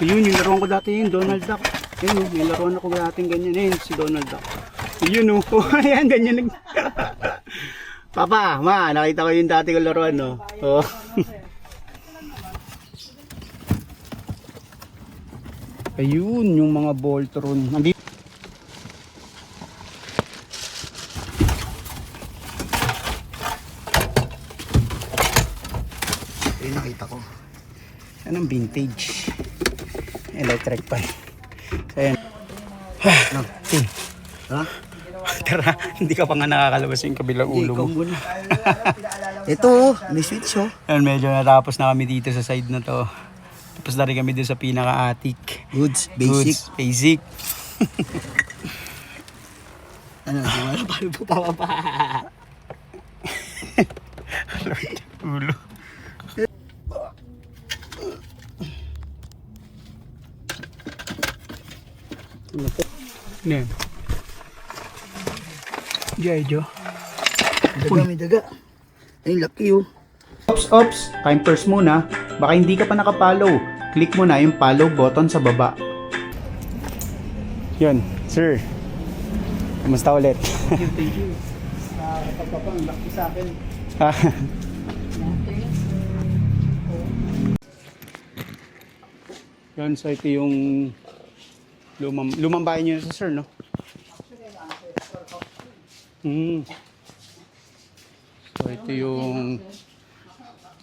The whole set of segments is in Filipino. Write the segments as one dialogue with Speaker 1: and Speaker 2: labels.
Speaker 1: Yun, yung laruan ko dati yun, Donald Duck. Yun, may laruan ako dating ganyan. Yun, si Donald Duck. Yun, ayan, ganyan. Papa, ma, nakita ko yung dati ko laruan, no? Oh. Ayun, yung mga Voltron. Nandito. Ayun, nakita ko. Yan ang vintage. Electric pan. So, ayan. Ha? Tara, hindi ka pa nga nakakalabas yung kabilang ulo mo.
Speaker 2: Ito, may switch oh.
Speaker 1: Ayan, medyo natapos na kami dito sa side na to. Tapos na rin kami dito sa pinaka-attic.
Speaker 2: Goods, basic.
Speaker 1: Goods, basic.
Speaker 2: Ano, di wala pa pa.
Speaker 1: Ulo. Ano yan? G.I. Joe.
Speaker 2: Daga, may daga. Ay, laki oh.
Speaker 1: Ops, time first muna. Baka hindi ka pa nakapollow. Click mo na yung follow button sa baba. Yun, sir. Kumusta ulit?
Speaker 2: Thank you. Nakakapagpapang, laki sa akin.
Speaker 1: Yun, so ito yung lumang bahay nyo sa sir, no? So ito yung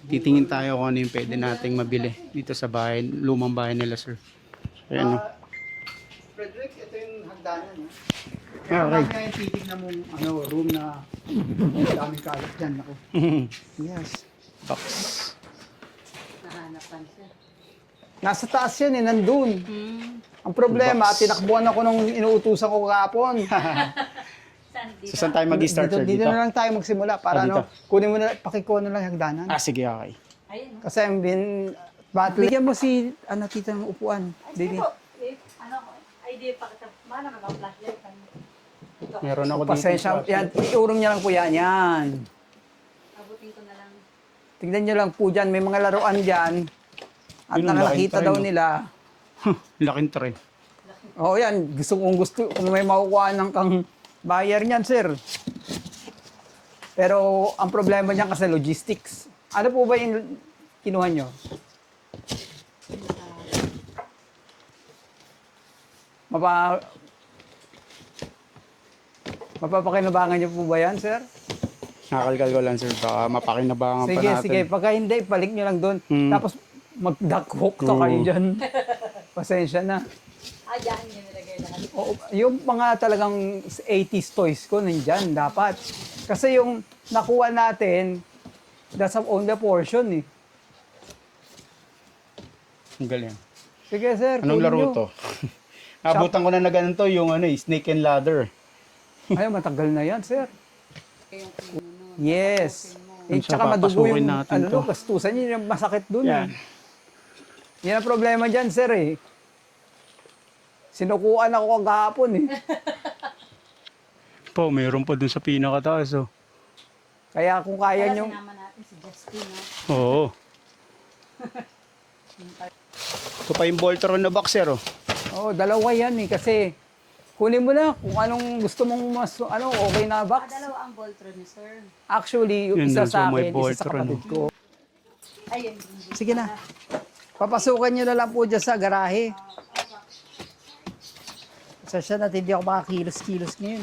Speaker 1: titingin tayo kung ano yung pwede nating mabili dito sa bahay, lumang bahay nila, sir. Ayan, no?
Speaker 2: Frederick, ito yung hagdanan.
Speaker 1: Okay.
Speaker 2: Marami nga yung titignan mong room na daming kalat dyan. Ako. Yes.
Speaker 1: Box.
Speaker 3: Nahanapan siya.
Speaker 2: Nasa taas yan eh, nandun. Ang problema, tinakbuhan ako nung inuutusan ko kahapon.
Speaker 1: So saan tayo mag-start, sir?
Speaker 2: Dito
Speaker 1: Dito?
Speaker 2: na lang tayo magsimula para
Speaker 1: dito.
Speaker 2: kunin mo na, pakikuha na lang yung hagdanan.
Speaker 1: Sige, okay.
Speaker 3: Ayun, no?
Speaker 2: Kasi ang bigyan mo si, tita ng upuan.
Speaker 3: Sige
Speaker 2: Baby.
Speaker 3: po. Ano ko? Idea pa kita. Mana mag-flashlight ka.
Speaker 1: Meron ako dito.
Speaker 2: Pasensya, yan, iurong niya lang po yan.
Speaker 3: Abutin ko na lang.
Speaker 2: Tignan niyo lang po dyan, may mga laruan dyan. At
Speaker 1: Yun ang
Speaker 2: nakakita
Speaker 1: laking
Speaker 2: daw
Speaker 1: tren, no?
Speaker 2: nila.
Speaker 1: Laking tray.
Speaker 2: Oo yan, gusto, kung may makukuha ng kang buyer niyan, sir. Pero ang problema niyan kasi logistics. Ano po ba yung kinuha nyo? Mapapakinabangan niyo po ba yan, sir?
Speaker 1: Nakakalkal ko lang, sir. Baka mapakinabangan pa
Speaker 2: Sige,
Speaker 1: natin.
Speaker 2: sige. Pagka hindi, balik nyo lang doon. Tapos mag-duck hook ka kayo dyan. Pasensya na.
Speaker 3: Diyan niya nilagay lahat.
Speaker 2: Oo, yung mga talagang 80s toys ko nandyan, dapat. Kasi yung nakuha natin, that's only a portion eh.
Speaker 1: Ang galing.
Speaker 2: Sige, sir.
Speaker 1: Anong
Speaker 2: kunin
Speaker 1: laro
Speaker 2: nyo.
Speaker 1: to? Abutan ko na na ganito yung snake and ladder.
Speaker 2: Ay, matagal na yan, sir. Yes. Eh,
Speaker 1: Yan siya,
Speaker 2: tsaka madugo
Speaker 1: papasukin
Speaker 2: yung,
Speaker 1: natin to.
Speaker 2: gastusan yun, yung masakit dun.
Speaker 1: Yan.
Speaker 2: Yan ang problema dyan, sir eh. Sinukuan ako kagahapon eh.
Speaker 1: Po, mayroon pa dun sa pinakataas, oh.
Speaker 2: Kaya kung kaya nyo,
Speaker 3: Sinama natin si Justin, no?
Speaker 1: Oo. Ito pa yung Voltron na boxer, oh.
Speaker 2: dalawa yan eh. Kasi kunin mo na kung anong gusto mong mas, okay na box.
Speaker 3: Dalawa ang Voltron ni sir.
Speaker 2: Actually, yung
Speaker 1: Yun
Speaker 2: isa
Speaker 1: dun sa
Speaker 2: sa
Speaker 1: may
Speaker 2: akin, isa sa
Speaker 1: Voltron,
Speaker 2: kapatid ko.
Speaker 3: Ayun.
Speaker 2: Sige na. Papasukan nyo na lang po dyan sa garahe. Sasya natin, hindi ako makakilos-kilos ngayon.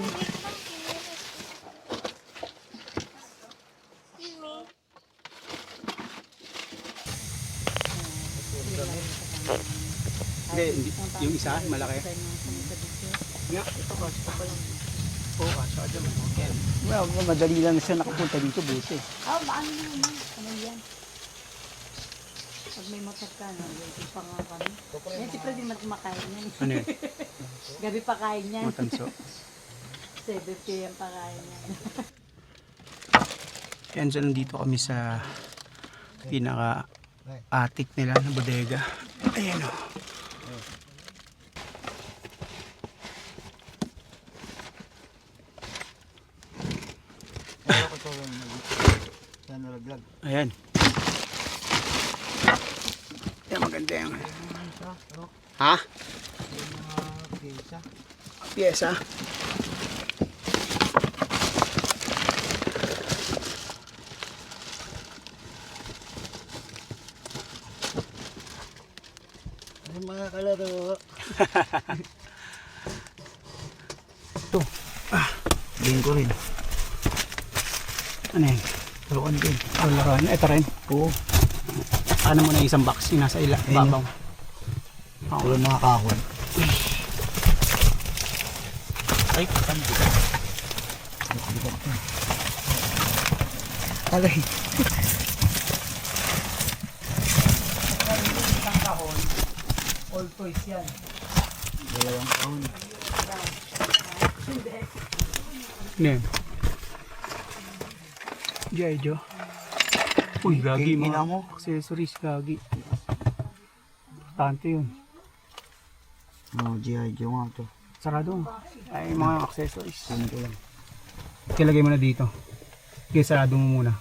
Speaker 1: Hindi, yung isa, malaki. Nga, ito ba? Oo, kasha dyan. Okay.
Speaker 2: Well, madali lang siya nakapunta dito, buti.
Speaker 3: Paano naman? Ano yan? Pag may motor ka, no? Yung pa nga kami. Yan, si Freddy makain yan.
Speaker 1: Ano yun?
Speaker 3: Gabi pa kain yan.
Speaker 1: Matanso.
Speaker 3: 7 p.m. pa kain yan.
Speaker 1: Yan, so nandito kami sa pinaka-attic nila na bodega. Ayan, oh. Ayan. Yan, maganda yan. Ha? Pyesa.
Speaker 4: Ay, mga kalaro.
Speaker 1: Ito.
Speaker 4: Din ko rin.
Speaker 1: Ano yan?
Speaker 4: Laruan din.
Speaker 1: Laruan. Ito rin.
Speaker 4: Oo.
Speaker 1: Ano mo na isang box? Yung nasa babaw.
Speaker 4: Wala mga kahon. Ay, pandi. Alay.
Speaker 2: Isang kahon, all toys yan.
Speaker 4: Dalawang kahon.
Speaker 1: Ano yan? G.I. Joe. Uy, gagi
Speaker 4: Ina
Speaker 1: mga
Speaker 4: mo.
Speaker 1: accessories, gagi. Importante yun.
Speaker 4: Oh, G.I. Joe nga to.
Speaker 1: Sarado. Ay, mga accessories.
Speaker 4: Kunin ko lang.
Speaker 1: Kilagay mo na dito. Okay, sarado mo muna.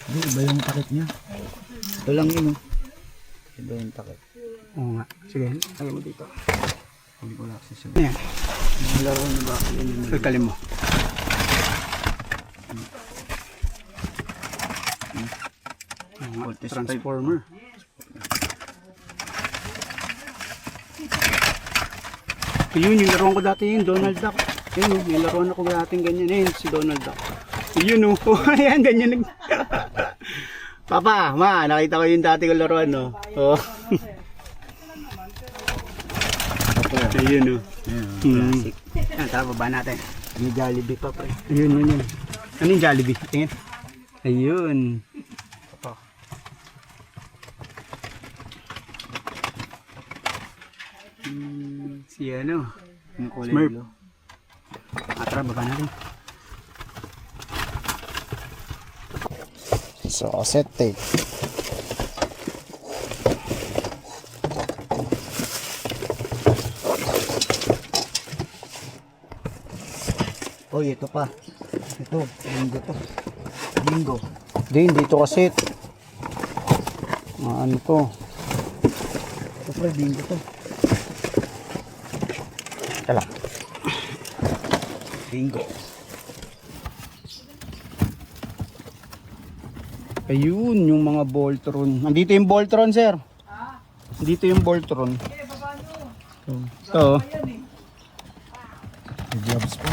Speaker 4: Hindi, iba yung takip niya. Ito lang yun, oh. Iba yung takip.
Speaker 1: Oo nga. Sige, lagay mo dito.
Speaker 4: Hindi ko lang sasabihin.
Speaker 1: Ayan.
Speaker 4: Yung laruan na ba? Yun yung
Speaker 1: Pagkalim mo. Transformer. Yun, yung laruan ko dati yun, Donald Duck. Yun, may laruan ako dati ganyan. Yun, si Donald Duck. Yun, oh. Ayan, ganyan. Papa, ma, nakita ko yung dati ko laruan, no? Oh. Ayun, oh.
Speaker 4: classic.
Speaker 1: Yan, tara, baba natin.
Speaker 4: May Jollibee pa, pre.
Speaker 1: Ayun, yun, yun. Ano yung Jollibee? Tingin. Ayun. Si ano?
Speaker 4: Yung kulay
Speaker 1: Smurf.
Speaker 4: blue.
Speaker 1: Tara, baba natin.
Speaker 4: So, set tape. Oy, ito pa. Ito, linggo to. Linggo.
Speaker 1: Din, dito kasi. Ano to?
Speaker 4: Ito pa, linggo to.
Speaker 1: Kala.
Speaker 4: Linggo.
Speaker 1: Ayun, yung mga Voltron. Nandito yung Voltron, sir. Dito yung Voltron. Ito.
Speaker 4: May jobs pa.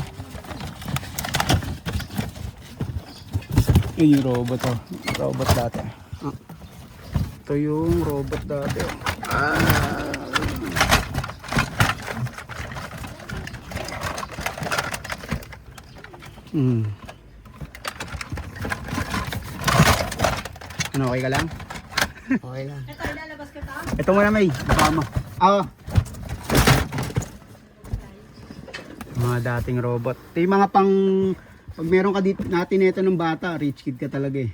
Speaker 1: Yun yung robot, oh. Robot dati. Ito yung robot dati. Hmm. Ano, okay ka lang?
Speaker 4: Okay lang.
Speaker 1: Ito muna, May. Baka mo. Mga dating robot. Ito yung mga pang... Pag meron ka dito natin ito ng bata, rich kid ka talaga eh.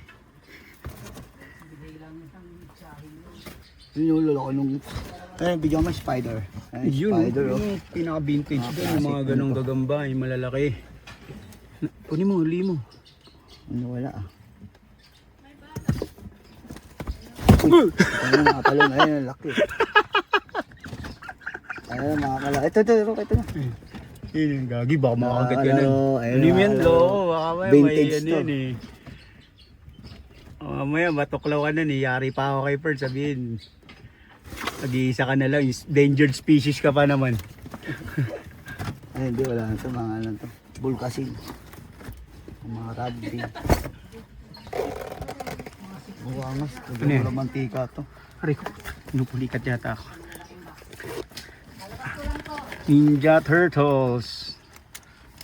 Speaker 4: Yun yung lolo ko nung... Ayun, bigyan mo spider. Ayun,
Speaker 1: Yun,
Speaker 4: spider, oh.
Speaker 1: yung pinaka-vintage
Speaker 4: Mga
Speaker 1: doon, yung mga
Speaker 4: classic
Speaker 1: ganong
Speaker 4: yun to.
Speaker 1: gagamba, yung malalaki. Kunin mo, huli mo.
Speaker 4: Ano, wala ah. Ayun, mga talong. Ayun, laki. Ayun, mga kalaki. Ito na.
Speaker 1: Yun yung gagi, baka makakagat ka
Speaker 4: ano,
Speaker 1: nun.
Speaker 4: ayun,
Speaker 1: Ano yun,
Speaker 4: ano,
Speaker 1: loko, baka may
Speaker 4: vintage
Speaker 1: ano
Speaker 4: to.
Speaker 1: yun eh. Mamaya, matuklaw ka nun eh, yari pa ako kay Ferd, sabihin. Nag-iisa ka na lang, endangered species ka pa naman.
Speaker 4: Ay, hindi, wala na ito. Mga ano to. Bulkasin. Mga rugby. Buwangas.
Speaker 1: Ano yan?
Speaker 4: Romantika to.
Speaker 1: Aray ko, pinupulikat yata ako. Ninja Turtles.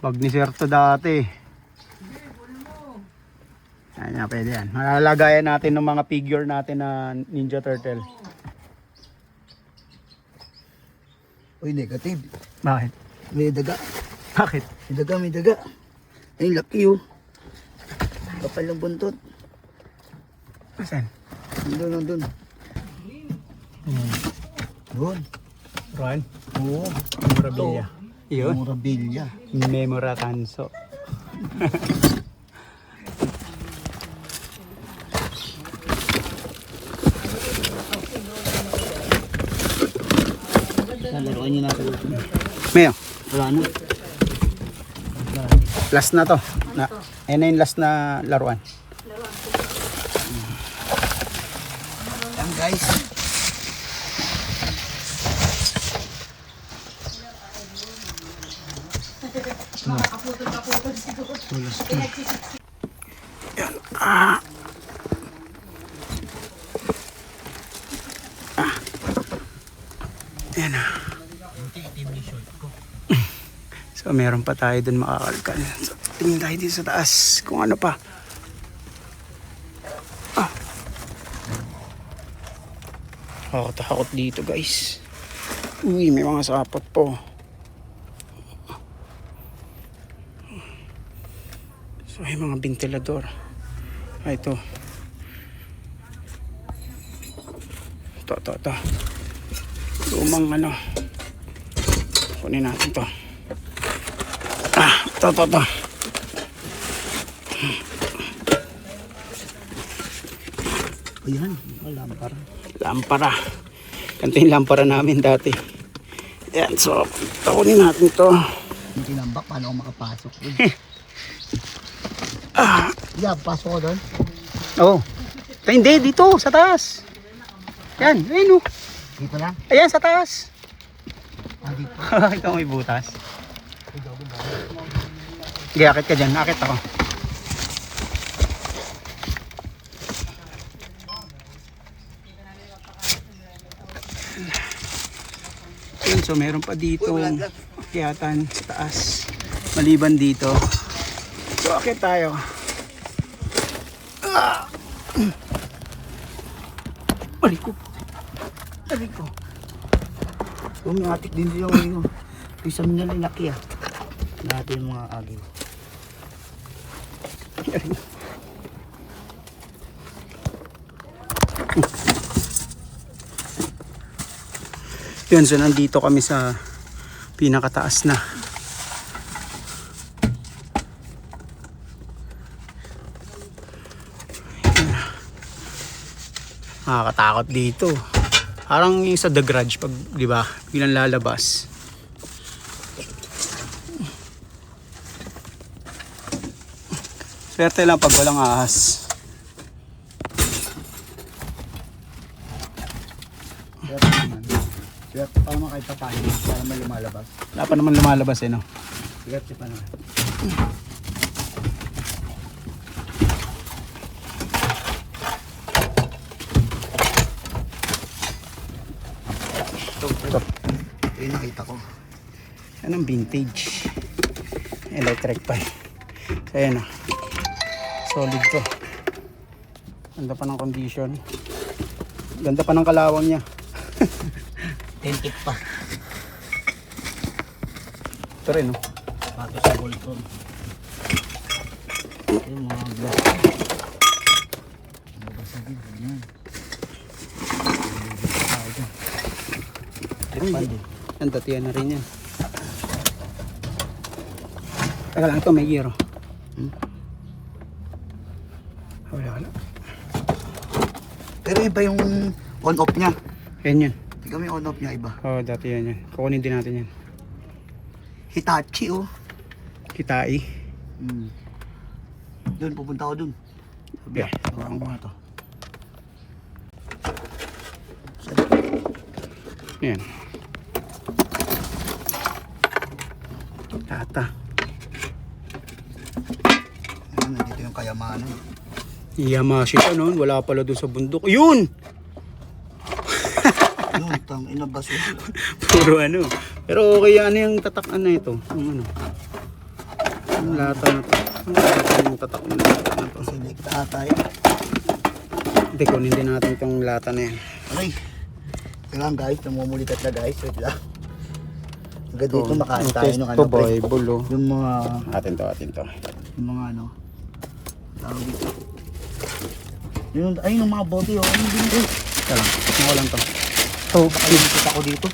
Speaker 1: Pag ni Sir to dati. Ayan na, pwede yan. Malalagayan natin ng mga figure natin na Ninja Turtle.
Speaker 4: Uy, negative.
Speaker 1: Bakit?
Speaker 4: May daga.
Speaker 1: Bakit?
Speaker 4: May daga. Ay, laki oh. Kapal ng buntot.
Speaker 1: Asan?
Speaker 4: Nandun. Doon.
Speaker 1: Ron?
Speaker 4: Oo.
Speaker 1: Memorabilia. Yun?
Speaker 4: Memorabilia.
Speaker 1: Memora Tanso.
Speaker 4: Laruan nyo natin.
Speaker 1: Mayo,
Speaker 4: Wala na.
Speaker 1: last na to. Ayan na yung last na laruan.
Speaker 4: Yan guys.
Speaker 1: Ayan na. So meron pa tayo dun makakalkal. So tingin tayo dito sa taas kung ano pa. Takot dito guys. Uy, may mga sapot po. So may mga ventilador. Ito. Ito. Lumang ano. Kunin natin to. Ito.
Speaker 4: Ayan. Lampara.
Speaker 1: Lampara. Ganito yung lampara namin dati. Yan, so kunin natin to.
Speaker 4: Yung tinambak, paano ako makapasok? Yeah, pasok ko doon.
Speaker 1: Oh. Hindi, dito, sa taas. Yan, ayun oh.
Speaker 4: Dito lang.
Speaker 1: Ayan, sa taas.
Speaker 4: Dito.
Speaker 1: Ikaw may butas. Sige, akit ka dyan. Akit ako. Yun, so meron pa dito akyatan sa taas. Maliban dito. So akit tayo. Aray ko.
Speaker 4: Umiatik din dito yung isang nila laki ah. Lahat yung mga agil.
Speaker 1: Yun, so nandito kami sa pinakataas na. Nakakatakot dito. Parang yung sa The Grudge pag, di ba, bilang lalabas. Swerte lang pag walang ahas.
Speaker 4: Swerte naman. Swerte pa naman kahit papahin. Para naman lumalabas.
Speaker 1: Wala pa naman lumalabas eh, no?
Speaker 4: Swerte pa naman. Ito. Yung nakita ko.
Speaker 1: Yan ang vintage. Electric pa eh. So ayan na. Solid to. Ganda pa ng condition. Ganda pa ng kalawang niya.
Speaker 4: Tentik pa.
Speaker 1: Ito rin no.
Speaker 4: Pato sa Voltron. Yung mga glass. Nabasagin. Ganyan. Pandi.
Speaker 1: Ang datiyan na rin yan. Teka lang ito, may giro. Wala.
Speaker 4: Pero iba yung on-off niya.
Speaker 1: Yan yan.
Speaker 4: Tignan mo yung on-off niya iba.
Speaker 1: Oo, dati yan yan. Kukunin din natin yan.
Speaker 4: Hitachi oh.
Speaker 1: Kitai.
Speaker 4: Doon, pupunta ako doon.
Speaker 1: Yeah.
Speaker 4: Ang mga to.
Speaker 1: Yan. Tata.
Speaker 4: Ayun, nandito yung kayamanan.
Speaker 1: Yamashita noon. Wala pala doon sa bundok. Yun!
Speaker 4: Yun, tang inabas yun.
Speaker 1: Puro ano. Pero okay ano yung tatak na ito. Yung ano. Yung lata na to. Yung tatak na to.
Speaker 4: Select ata yun.
Speaker 1: Hindi, kunin din natin itong lata na yan.
Speaker 4: Okay. Kailangan guys, namumulikat na guys. Wait lang. Hanggang dito makain tayo ng ano.
Speaker 1: Ito
Speaker 4: pre.
Speaker 1: Bible oh.
Speaker 4: Yung mga,
Speaker 1: Atin to.
Speaker 4: yung mga ano. Tawag dito. Yun, ayun yung mga bote oh. Ayun din eh.
Speaker 1: Ito lang. Ako lang to.
Speaker 4: Ito, baka lumikit ako dito.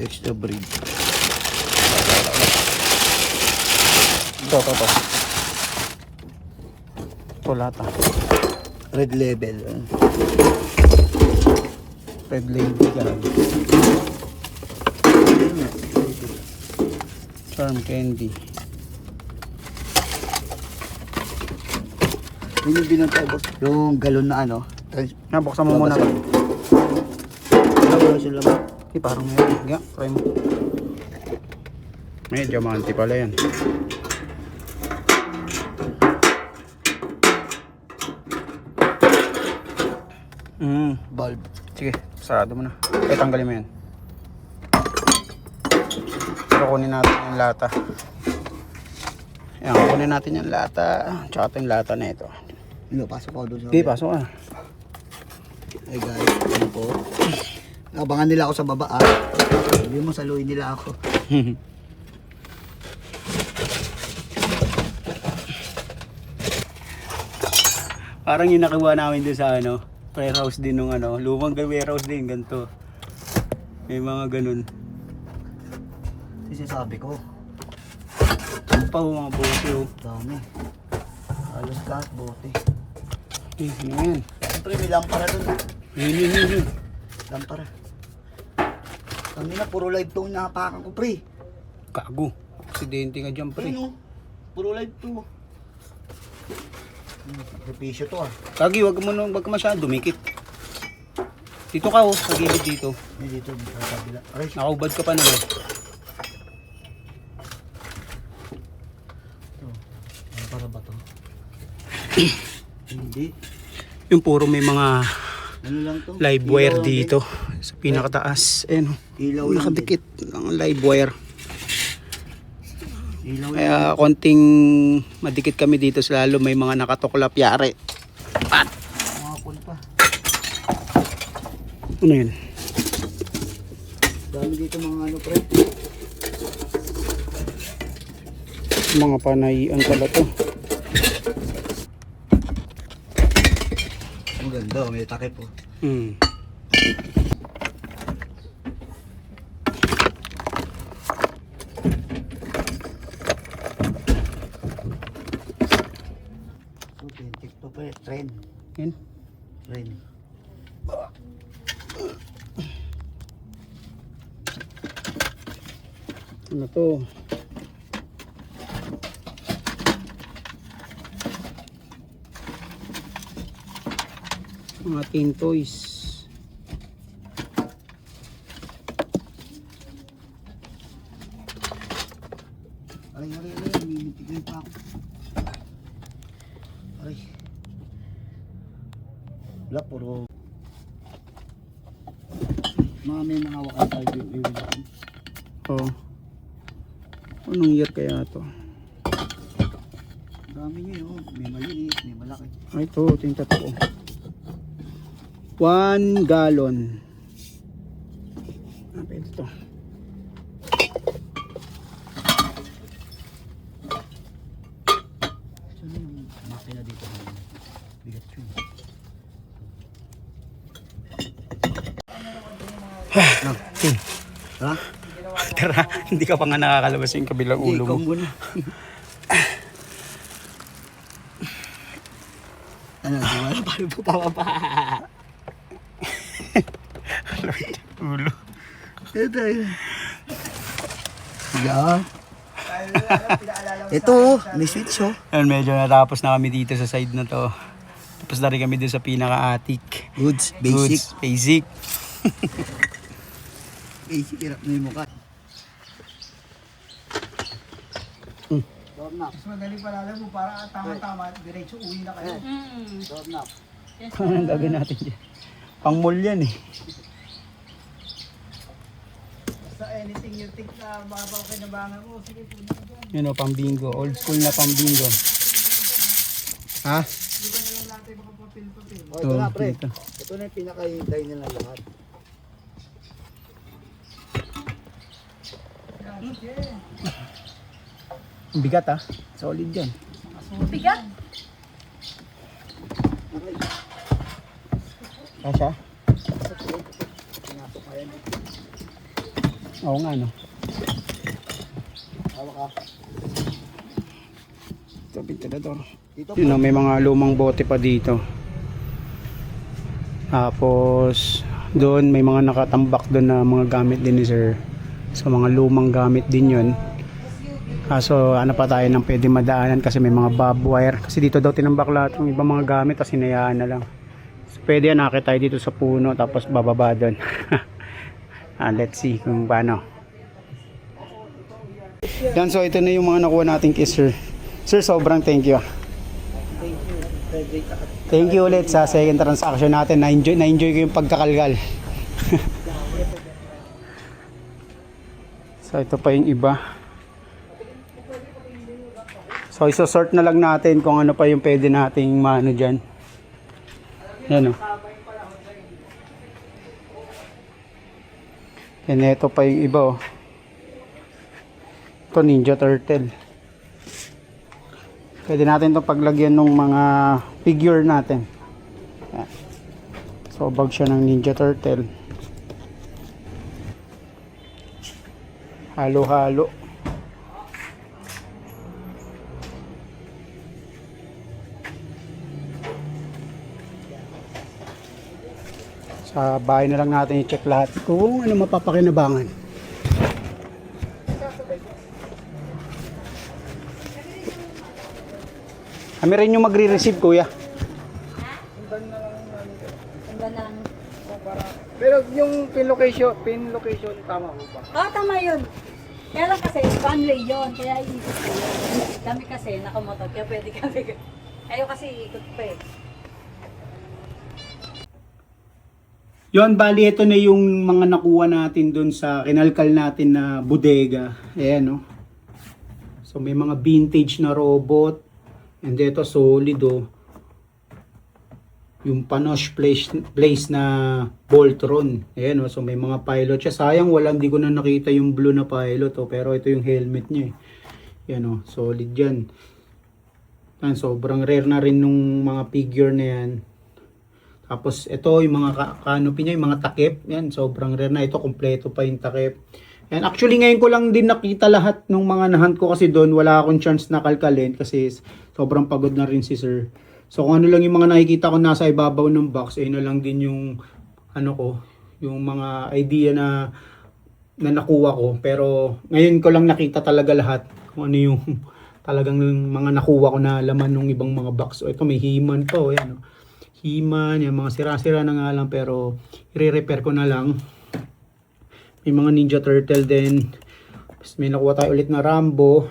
Speaker 4: Extra breed.
Speaker 1: Ito. Ito lata.
Speaker 4: Red Label.
Speaker 1: Red Lady ka. Charm Candy.
Speaker 4: Yun yung binantay, boss. Yung galon na ano.
Speaker 1: Nabuksan mo muna to.
Speaker 4: Wala sila ba?
Speaker 1: Okay, parang meron. Nga, try mo. Medyo manti pala yan.
Speaker 4: Bulb.
Speaker 1: Sige, sarado mo na. Eh, tanggalin mo yan. Pero kunin natin yung lata. Ayan, kunin natin yung lata. Tsaka yung lata na ito.
Speaker 4: Ano, pasok ako doon sa...
Speaker 1: Okay, pasok ka.
Speaker 4: Hey guys, ano po? Abangan nila ako sa baba ah. Sabi mo, saluhin nila ako.
Speaker 1: Parang yung nakuha namin doon sa ano, warehouse din nung ano, lumang warehouse din, ganito. May mga ganun.
Speaker 4: Sinasabi ko,
Speaker 1: Ano pa mga bote oh.
Speaker 4: dami. Halos lahat bote.
Speaker 1: Eh, ano yan?
Speaker 4: Siyempre may lampara doon.
Speaker 1: Yun.
Speaker 4: Lampara. Ang ina, puro live tong napakan ko pre.
Speaker 1: Gago. Aksidente nga dyan, pre.
Speaker 4: Ano? Puro live to. Repisyo to ah.
Speaker 1: Kagi, wag ka masyado dumikit. Dito ka oh, sa gilid dito.
Speaker 4: May dito, sa kabila. Aray,
Speaker 1: Nakaubad ka pa naman.
Speaker 4: lampara ba to? Hindi.
Speaker 1: Yung puro may mga
Speaker 4: Ano lang to?
Speaker 1: live
Speaker 4: Ilaw
Speaker 1: wire
Speaker 4: lang
Speaker 1: dito. Sa pinakataas. Ayan oh.
Speaker 4: din. Ilaw lang
Speaker 1: Nakadikit ng live wire.
Speaker 4: din. Ilaw lang.
Speaker 1: Kaya konting madikit kami dito, lalo may mga nakatuklap yari. Pat!
Speaker 4: Mga cool pa.
Speaker 1: Ano yan?
Speaker 4: Dami dito mga ano pre.
Speaker 1: Mga panayian pala to.
Speaker 4: Ang ganda, may takip po.
Speaker 1: Hmm.
Speaker 4: So, tintik to pre. Train.
Speaker 1: Yan.
Speaker 4: Train.
Speaker 1: Ano to? Mga teen toys.
Speaker 4: Aray, mimitigay pa ako. Aray. Wala, puro... Mga may mga wakan tayo yung
Speaker 1: Oh. Anong year kaya to?
Speaker 4: dami nyo yun. May maliit, may malaki.
Speaker 1: Ay, ito. Tingnan to. 1 gallon. Ano ito?
Speaker 4: Saan yung makina dito? Bigat yun.
Speaker 1: Okay.
Speaker 4: Ha?
Speaker 1: Tara, hindi ka pa nga nakakalabas yung kabilang ulo
Speaker 4: Ikaw
Speaker 1: mo.
Speaker 4: muna. Ano, di ba? Paano po pababa?
Speaker 1: Ulo.
Speaker 4: Ito yun. Yan. Ito, may switch oh.
Speaker 1: Yan, medyo natapos na kami dito sa side na to. Tapos na rin kami dito sa pinaka-attic.
Speaker 4: Goods, basic.
Speaker 1: Goods, basic.
Speaker 4: Basic, hirap na yung mukha. Doorknob.
Speaker 2: Mas magaling pala alam mo, para tama-tama, diretso uwi na kayo.
Speaker 4: Doorknob.
Speaker 1: Anong gagawin natin dyan? Pang mall yan eh.
Speaker 2: Sa anything you think na mababaw kinabangan mo, sige po na dyan.
Speaker 1: Yun o, pang bingo. Old school na pang bingo. Ha?
Speaker 2: Di ba na lang natin makapapil-papil?
Speaker 4: Oh, ito na pre.
Speaker 1: Ito.
Speaker 4: Ito na yung pinakahintay nila lahat.
Speaker 1: Ang bigat ha. Solid yan.
Speaker 3: Bigat.
Speaker 1: Kasha? Oo nga no.
Speaker 4: Hawak ka.
Speaker 1: Ito, ventilador.
Speaker 4: Dito
Speaker 1: Yun o, may mga lumang bote pa dito. Tapos doon may mga nakatambak doon na mga gamit din ni sir. So mga lumang gamit din yun. So ano pa tayo nang pwede madaanan kasi may mga bob wire. Kasi dito daw tinambak lahat ng ibang mga gamit tapos hinayaan na lang. So pwede yan, nakita tayo dito sa puno tapos bababa doon. Let's see kung paano. Yan, so ito na yung mga nakuha natin kay sir. Sir, sobrang thank you. Thank you ulit sa second transaction natin. Na-enjoy ko yung pagkakalgal. So ito pa yung iba. So isosort na lang natin kung ano pa yung pwede nating maano dyan. Yan o. And ito pa yung iba o. Ito Ninja Turtle. Pwede natin itong paglagyan ng mga figure natin. Yan. So bag siya ng Ninja Turtle. Halo-halo. Sa bahay na lang natin i-check lahat kung ano mapapakinabangan. Kami rin yung magre-receive, kuya. Pero yung pin location tama po ba?
Speaker 3: Tama yun. Kaya lang kasi, one-way yun. Kaya iikot ko yun. Kami kasi, nakamotor. Kaya pwede kami. Ayaw kasi iikot pa eh.
Speaker 1: Yon, bali ito na yung mga nakuha natin doon sa kinalkal natin na bodega. Ayan, no? So may mga vintage na robot. And ito solid, oh. Yung Panosh place na Voltron. Ayan, oh. So may mga pilot siya. Sayang hindi ko na nakita yung blue na pilot, oh. Pero ito yung helmet niya, eh. Yan, oh. Solid yan. Yan, sobrang rare na rin nung mga figure na yan. Tapos ito yung mga canopy niya, yung mga takip. Yan, sobrang rare na. Ito, kompleto pa yung takip. And actually ngayon ko lang din nakita lahat ng mga nahunt ko kasi doon wala akong chance na kalkalin kasi sobrang pagod na rin si sir. So kung ano lang yung mga nakikita ko nasa ibabaw ng box, na lang din yung ano ko, yung mga idea na nakuha ko. Pero ngayon ko lang nakita talaga lahat kung ano yung talagang mga nakuha ko na laman ng ibang mga box. So ito may He-Man pa, yan, oh. He-Man, yung mga sira-sira na nga lang pero i-repair ko na lang. May mga Ninja Turtle din. May nakuha tayo ulit na Rambo.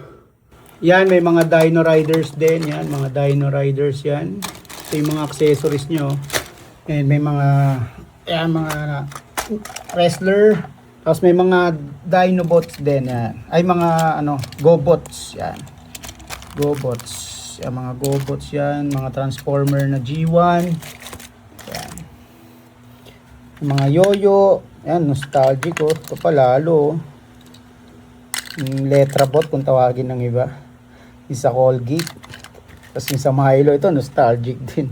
Speaker 1: Yan, may mga Dino Riders din. Yan, mga Dino Riders yan. Ito yung mga accessories nyo. And may mga, mga wrestler. Tapos may mga Dinobots din. Yan. Ay, mga GoBots. Yan. GoBots. Yan, mga GoBots yan. Mga Transformer na G1. Yan. Mga Yoyo. Yan, nostalgic, oh. Ito pa lalo. Letrabot kung tawagin ng iba. Isa Colgate. Tapos yung sa Milo, ito nostalgic din.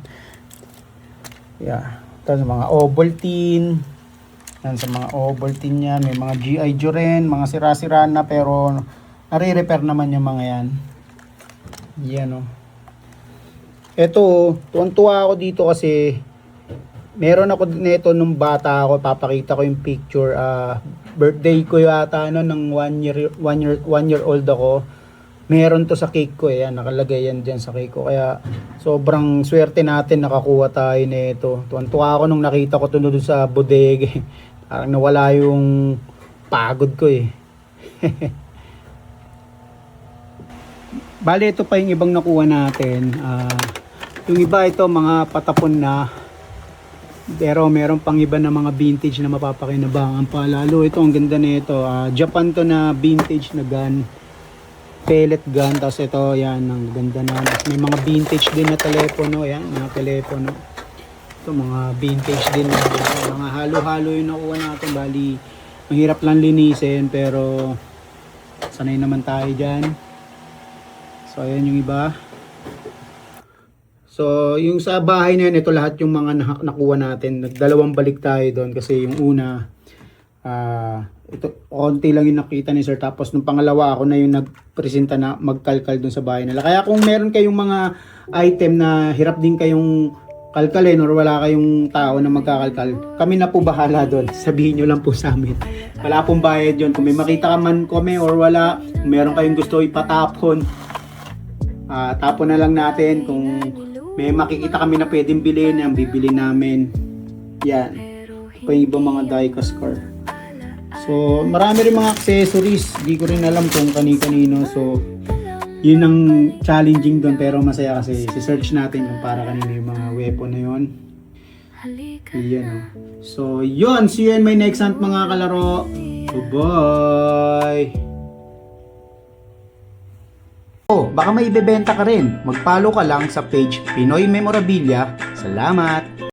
Speaker 1: Yeah. Ito sa mga Ovaltine. Yan, sa mga Ovaltine yan. May mga G.I. Joe rin. Mga sira-sira na pero nare-repair naman yung mga yan. Yan, oh. Ito, tuwan-tuwa ako dito kasi meron ako nito nung bata ako, papakita ko yung picture. Birthday ko yata ng 1 year old ako. Meron to sa cake ko, eh. Nakalagay yan dyan sa cake ko. Kaya sobrang swerte natin nakakuha tayo nito. Tuwan-tuwa ako nung nakita ko to doon sa bodega. Parang nawala yung pagod ko, eh. Bale, ito pa yung ibang nakuha natin. Yung iba ito mga patapon na. Pero meron pang iba na mga vintage na mapapakinabangan pa. Lalo ito, ang ganda nito. Japan to na vintage na gun. Pellet gun. Tapos ito, yan, ang ganda na. Tapos may mga vintage din na telepono. Yan, mga telepono. Ito, mga vintage din na. Mga halo-halo yung nakuha natin. Bali, mahirap lang linisin. Pero, sanay naman tayo dyan. So, ayan yung iba. So, yung sa bahay na yan, ito lahat yung mga nakuha natin. Nagdalawang balik tayo doon kasi yung una, ito, konti lang yung nakita ni sir. Tapos nung pangalawa, ako na yung nagpresenta na magkalkal doon sa bahay nila. Kaya kung meron kayong mga item na hirap din kayong kalkalin or wala kayong tao na magkakalkal, kami na po bahala doon. Sabihin nyo lang po sa amin. Wala pong bayad yun. Kung may makita ka man kami or wala, kung meron kayong gusto ipatapon, tapon na lang natin. Kung may makikita kami na pwedeng bilhin, ang bibili namin. Yan. Pa yung ibang mga diecast car. So, marami rin mga accessories. Di ko rin alam kung kani-kanino. So, yun ang challenging doon, pero masaya kasi si-search natin kung para kanino yung mga weapon na yun. Yan, oh. So, yun. See you in my next hunt, mga kalaro. Bye! Oh, baka may ibebenta ka rin. Mag-follow ka lang sa page Pinoy Memorabilia. Salamat!